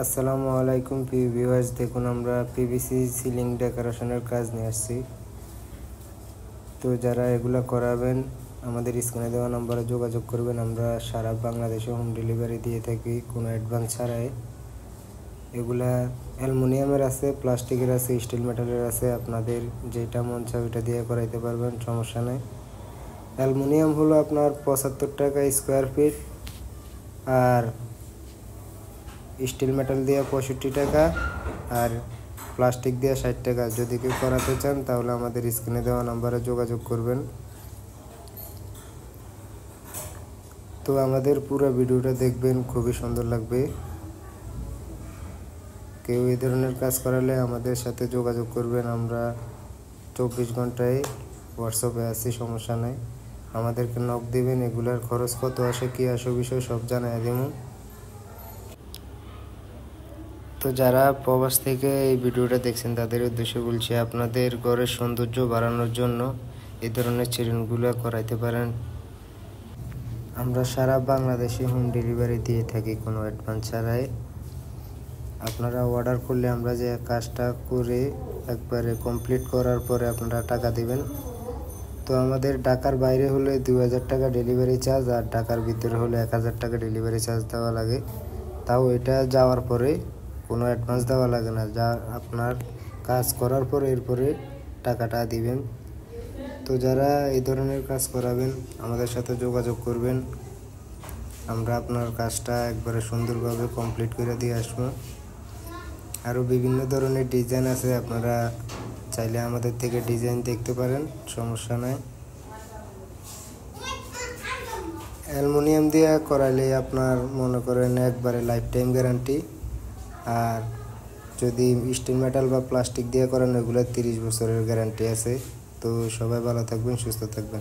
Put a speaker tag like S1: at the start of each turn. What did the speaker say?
S1: আসসালামু আলাইকুম প্রিয় ভিউয়ার্স, দেখুন আমরা পিভিসি সিলিং ডেকোরেশনের কাজ নিয়ে আসছি। তো যারা এগুলা করাবেন আমাদের স্ক্রিনে দেওয়া নম্বরে যোগাযোগ করবেন। আমরা সারা বাংলাদেশে হোম ডেলিভারি দিয়ে থাকি কোনো অ্যাডভান্স ছাড়াই। এগুলা অ্যালুমিনিয়ামের আছে, প্লাস্টিকের আছে, স্টিল মেটালের আছে। আপনাদের যেটা মন চায় ওইটা দিয়ে করাইতে পারবেন, সমস্যা নেই। অ্যালুমিনিয়াম হলো আপনার 75 টাকা স্কোয়ার ফিট, আর স্টিল মেটাল দিয়ে 65 টাকা, আর প্লাস্টিক দিয়ে 60 টাকা। যদি কেউ করাতে চান তাহলে আমাদের স্ক্রিনে দেওয়া নাম্বারে যোগাযোগ করবেন। তো আমাদের পুরো ভিডিওটা দেখবেন, খুবই সুন্দর লাগবে। কেউ এই ধরনের কাজ করালে আমাদের সাথে যোগাযোগ করবেন। আমরা 24 ঘন্টায় হোয়াটসঅ্যাপে আছি, সমস্যা নেই। আমাদেরকে নক দিবেন। এগুলার খরচ কত আসে, কী আসে বিষয় সব জানাই দেব। তো যারা প্রবাস থেকে এই ভিডিওটা দেখছেন তাদের উদ্দেশ্যে বলছি, আপনাদের ঘরের সৌন্দর্য বাড়ানোর জন্য এই ধরনের চিরুনিগুলো করাইতে পারেন। আমরা সারা বাংলাদেশে হোম ডেলিভারি দিয়ে থাকি কোনো অ্যাডভান্স ছাড়াই। আপনারা অর্ডার করলে আমরা যে কাজটা করে একবারে কমপ্লিট করার পরে আপনারা টাকা দিবেন। তো আমাদের ঢাকার বাইরে হলে 2000 টাকা ডেলিভারি চার্জ, আর ঢাকার ভিতরে হলে 1000 টাকা ডেলিভারি চার্জ দেওয়া লাগে। তাও এটা যাওয়ার পরে কোনো অ্যাডভান্স দেওয়া লাগে না, যা আপনার কাজ করার পর এরপরে টাকাটা দিবেন। তো যারা এই ধরনের কাজ করাবেন আমাদের সাথে যোগাযোগ করবেন। আমরা আপনার কাজটা একবারে সুন্দরভাবে কমপ্লিট করে দিয়ে আসবো। আরও বিভিন্ন ধরনের ডিজাইন আছে, আপনারা চাইলে আমাদের থেকে ডিজাইন দেখতে পারেন, সমস্যা নাই। অ্যালুমিনিয়াম দিয়ে করালে আপনার মনে করেন একবারে লাইফ টাইম গ্যারান্টি, আর যদি স্টিল মেটাল বা প্লাস্টিক দিয়ে করেন ওইগুলো 30 বছরের গ্যারান্টি আছে। তো সবাই ভালো থাকবেন, সুস্থ থাকবেন।